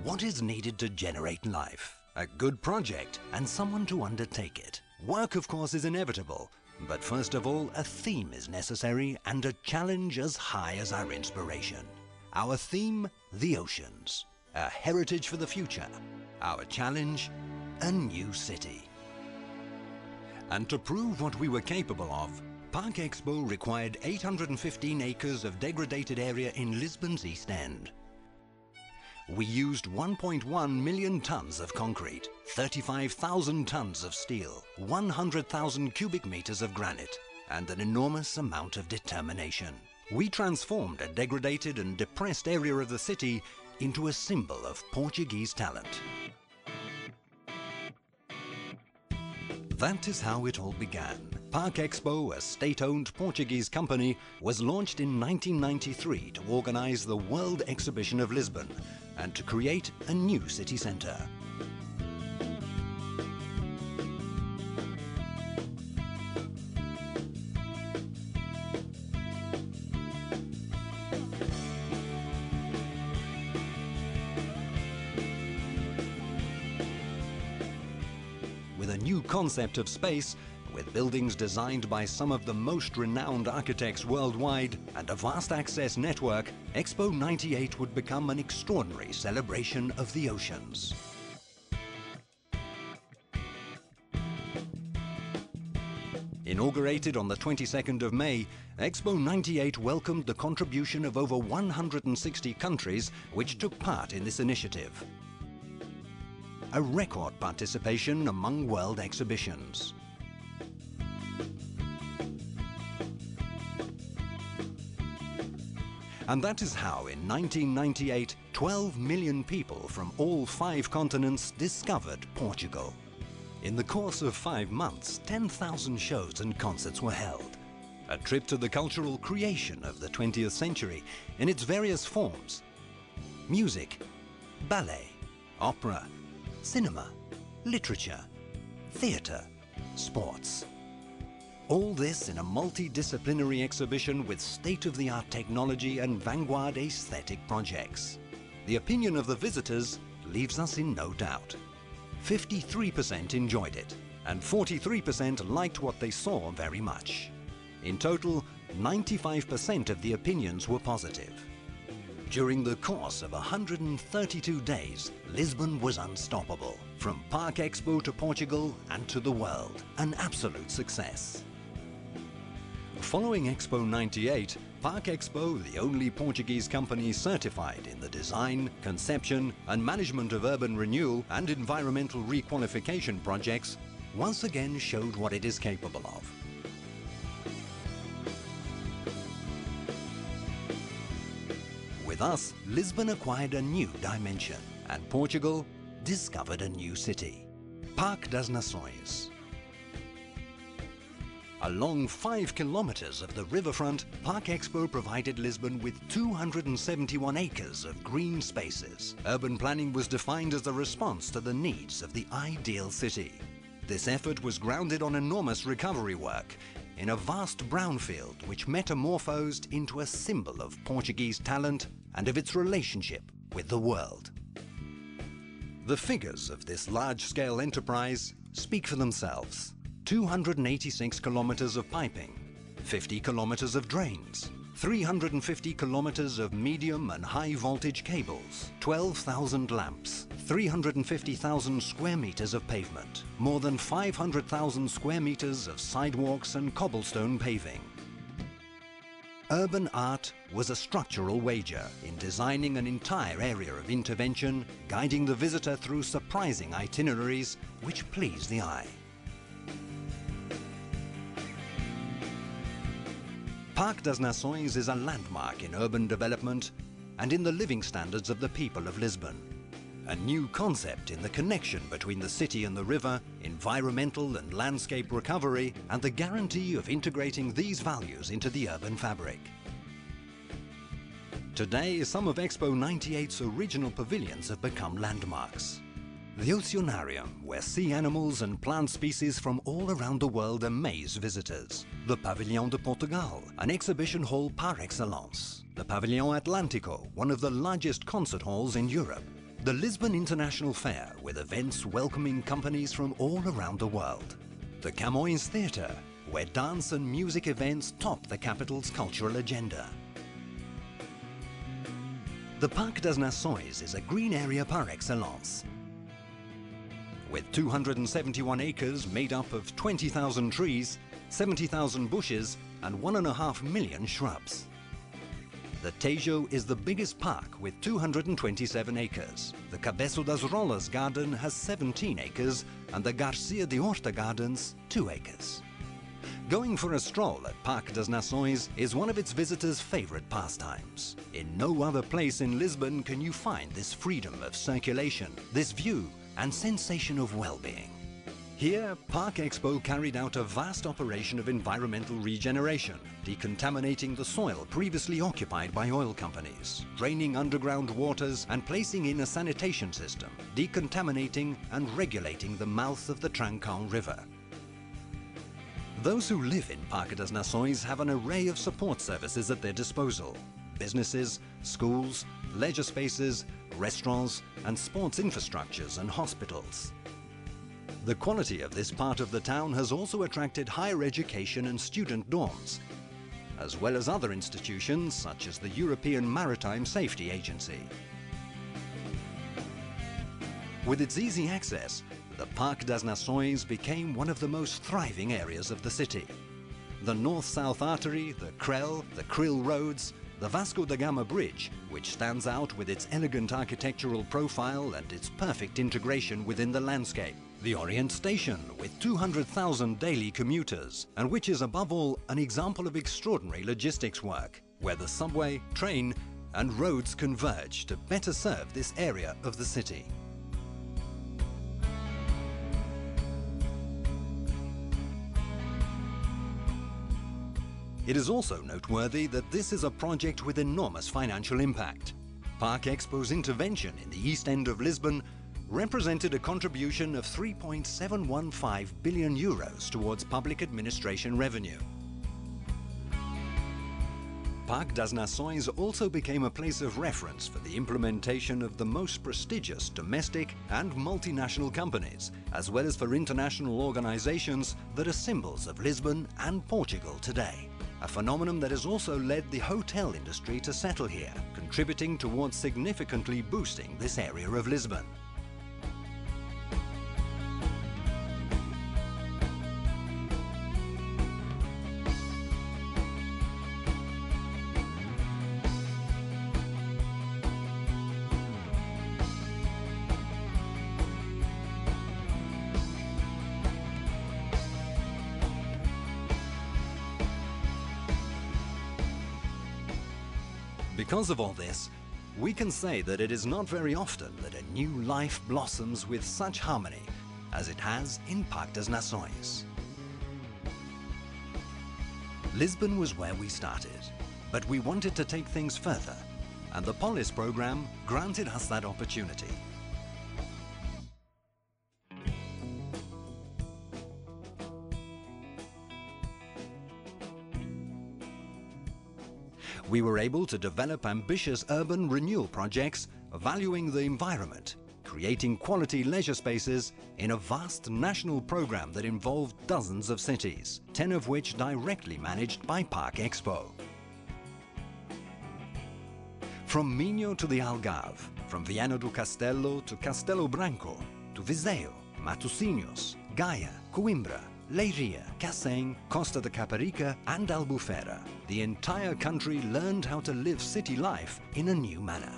What is needed to generate life? A good project and someone to undertake it. Work, of course, is inevitable, but first of all, a theme is necessary and a challenge as high as our inspiration. Our theme, the oceans. A heritage for the future. Our challenge, a new city. And to prove what we were capable of, Park Expo required 815 acres of degraded area in Lisbon's East End. We used 1.1 million tons of concrete, 35,000 tons of steel, 100,000 cubic meters of granite, and an enormous amount of determination. We transformed a degraded and depressed area of the city into a symbol of Portuguese talent. That is how it all began. Park Expo, a state-owned Portuguese company, was launched in 1993 to organize the World Exhibition of Lisbon and to create a new city centre. With a new concept of space, with buildings designed by some of the most renowned architects worldwide and a vast access network, Expo 98 would become an extraordinary celebration of the oceans. Inaugurated on the 22nd of May, Expo 98 welcomed the contribution of over 160 countries which took part in this initiative. A record participation among world exhibitions. And that is how, in 1998, 12 million people from all 5 continents discovered Portugal. In the course of 5 months, 10,000 shows and concerts were held. A trip to the cultural creation of the 20th century in its various forms. Music, ballet, opera, cinema, literature, theatre, sports. All this in a multidisciplinary exhibition with state-of-the-art technology and vanguard aesthetic projects. The opinion of the visitors leaves us in no doubt. 53% enjoyed it, and 43% liked what they saw very much. In total, 95% of the opinions were positive. During the course of 132 days, Lisbon was unstoppable. From Park Expo to Portugal and to the world, an absolute success. Following Expo 98, Park Expo, the only Portuguese company certified in the design, conception and management of urban renewal and environmental requalification projects, once again showed what it is capable of. With us, Lisbon acquired a new dimension and Portugal discovered a new city, Parque das Nações. Along 5 kilometers of the riverfront, Park Expo provided Lisbon with 271 acres of green spaces. Urban planning was defined as a response to the needs of the ideal city. This effort was grounded on enormous recovery work in a vast brownfield which metamorphosed into a symbol of Portuguese talent and of its relationship with the world. The figures of this large-scale enterprise speak for themselves. 286 kilometers of piping, 50 kilometers of drains, 350 kilometers of medium and high voltage cables, 12,000 lamps, 350,000 square meters of pavement, more than 500,000 square meters of sidewalks and cobblestone paving. Urban art was a structural wager in designing an entire area of intervention, guiding the visitor through surprising itineraries which please the eye. Parque das Nações is a landmark in urban development and in the living standards of the people of Lisbon. A new concept in the connection between the city and the river, environmental and landscape recovery, and the guarantee of integrating these values into the urban fabric. Today, some of Expo 98's original pavilions have become landmarks. The Oceanarium, where sea animals and plant species from all around the world amaze visitors. The Pavilion de Portugal, an exhibition hall par excellence. The Pavilion Atlântico, one of the largest concert halls in Europe. The Lisbon International Fair, with events welcoming companies from all around the world. The Camões Theatre, where dance and music events top the capital's cultural agenda. The Parque das Nações is a green area par excellence. With 271 acres made up of 20,000 trees, 70,000 bushes and 1.5 million shrubs. The Tejo is the biggest park with 227 acres. The Cabeço das Rolas garden has 17 acres and the Garcia de Horta gardens 2 acres. Going for a stroll at Parque das Nações is one of its visitors' favorite pastimes. In no other place in Lisbon can you find this freedom of circulation, this view and sensation of well-being. Here, Park Expo carried out a vast operation of environmental regeneration, decontaminating the soil previously occupied by oil companies, draining underground waters and placing in a sanitation system, decontaminating and regulating the mouth of the Trancão River. Those who live in Parque das Nações have an array of support services at their disposal. Businesses, schools, leisure spaces, restaurants and sports infrastructures and hospitals. The quality of this part of the town has also attracted higher education and student dorms, as well as other institutions such as the European Maritime Safety Agency. With its easy access, the Parque das Nações became one of the most thriving areas of the city. The North-South Artery, the Krill roads, the Vasco da Gama Bridge, which stands out with its elegant architectural profile and its perfect integration within the landscape. The Orient Station, with 200,000 daily commuters, and which is above all an example of extraordinary logistics work, where the subway, train and roads converge to better serve this area of the city. It is also noteworthy that this is a project with enormous financial impact. Parque Expo's intervention in the East End of Lisbon represented a contribution of 3.715 billion euros towards public administration revenue. Parque das Nações also became a place of reference for the implementation of the most prestigious domestic and multinational companies, as well as for international organizations that are symbols of Lisbon and Portugal today. A phenomenon that has also led the hotel industry to settle here, contributing towards significantly boosting this area of Lisbon. Because of all this, we can say that it is not very often that a new life blossoms with such harmony as it has in Parque das Nações. Lisbon was where we started, but we wanted to take things further, and the Polis program granted us that opportunity. We were able to develop ambitious urban renewal projects valuing the environment, creating quality leisure spaces in a vast national program that involved dozens of cities, 10 of which directly managed by Parque Expo. From Minho to the Algarve, from Viana do Castelo to Castelo Branco, to Viseu, Matosinhos, Gaia, Coimbra, Leiria, Cacém, Costa da Caparica and Albufeira. The entire country learned how to live city life in a new manner.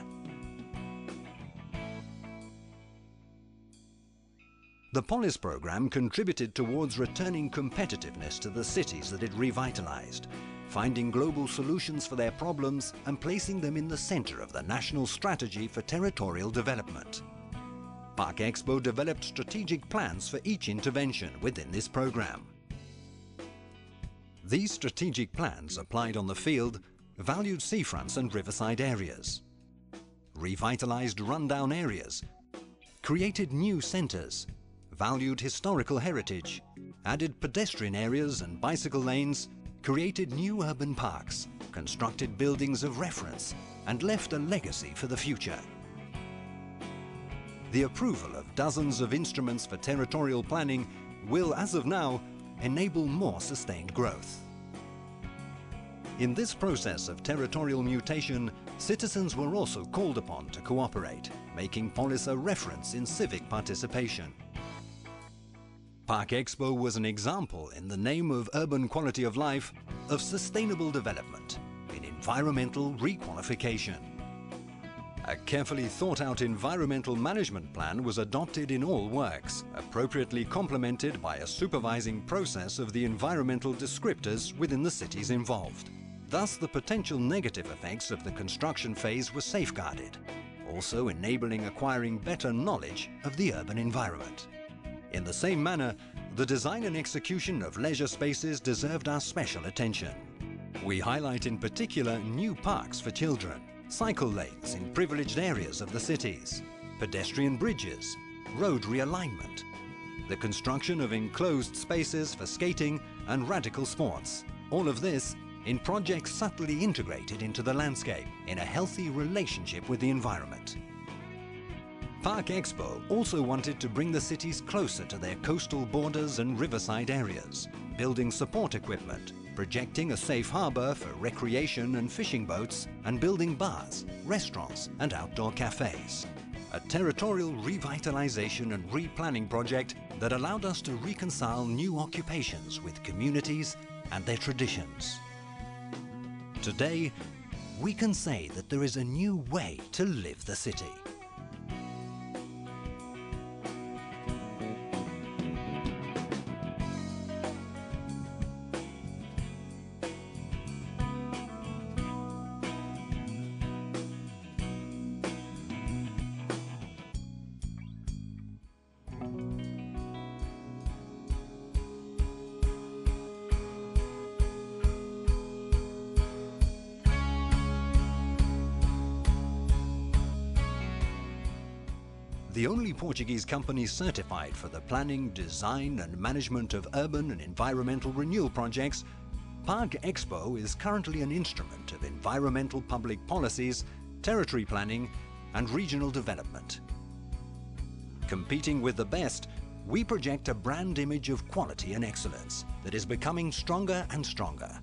The Polis program contributed towards returning competitiveness to the cities that it revitalized, finding global solutions for their problems and placing them in the center of the national strategy for territorial development. Parque Expo developed strategic plans for each intervention within this program. These strategic plans applied on the field valued seafronts and riverside areas, revitalized rundown areas, created new centers, valued historical heritage, added pedestrian areas and bicycle lanes, created new urban parks, constructed buildings of reference, and left a legacy for the future. The approval of dozens of instruments for territorial planning will, as of now, enable more sustained growth. In this process of territorial mutation, citizens were also called upon to cooperate, making polis a reference in civic participation. Park Expo was an example, in the name of urban quality of life, of sustainable development in environmental requalification. A carefully thought-out environmental management plan was adopted in all works, appropriately complemented by a supervising process of the environmental descriptors within the cities involved. Thus, the potential negative effects of the construction phase were safeguarded, also enabling acquiring better knowledge of the urban environment. In the same manner, the design and execution of leisure spaces deserved our special attention. We highlight in particular new parks for children, cycle lanes in privileged areas of the cities, pedestrian bridges, road realignment, the construction of enclosed spaces for skating and radical sports. All of this in projects subtly integrated into the landscape in a healthy relationship with the environment. Park Expo also wanted to bring the cities closer to their coastal borders and riverside areas, building support equipment, projecting a safe harbour for recreation and fishing boats, and building bars, restaurants and outdoor cafes. A territorial revitalisation and replanning project that allowed us to reconcile new occupations with communities and their traditions. Today, we can say that there is a new way to live the city. The only Portuguese company certified for the planning, design and management of urban and environmental renewal projects, Park Expo is currently an instrument of environmental public policies, territory planning and regional development. Competing with the best, we project a brand image of quality and excellence that is becoming stronger and stronger.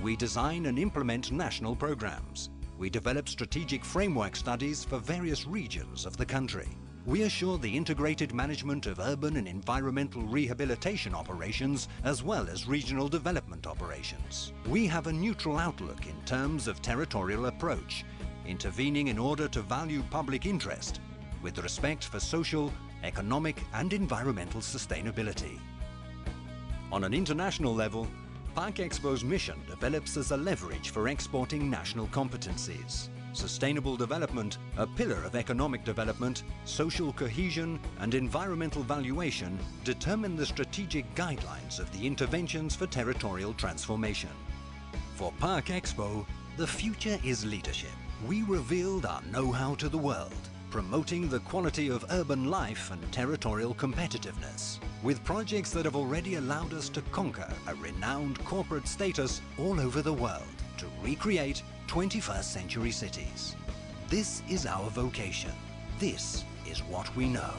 We design and implement national programs. We develop strategic framework studies for various regions of the country. We assure the integrated management of urban and environmental rehabilitation operations as well as regional development operations. We have a neutral outlook in terms of territorial approach, intervening in order to value public interest with respect for social, economic and environmental sustainability. On an international level, Park Expo's mission develops as a leverage for exporting national competencies. Sustainable development, a pillar of economic development, social cohesion and environmental valuation determine the strategic guidelines of the interventions for territorial transformation. For Park Expo, the future is leadership. We revealed our know-how to the world, promoting the quality of urban life and territorial competitiveness, with projects that have already allowed us to conquer a renowned corporate status all over the world to recreate 21st century cities. This is our vocation. This is what we know.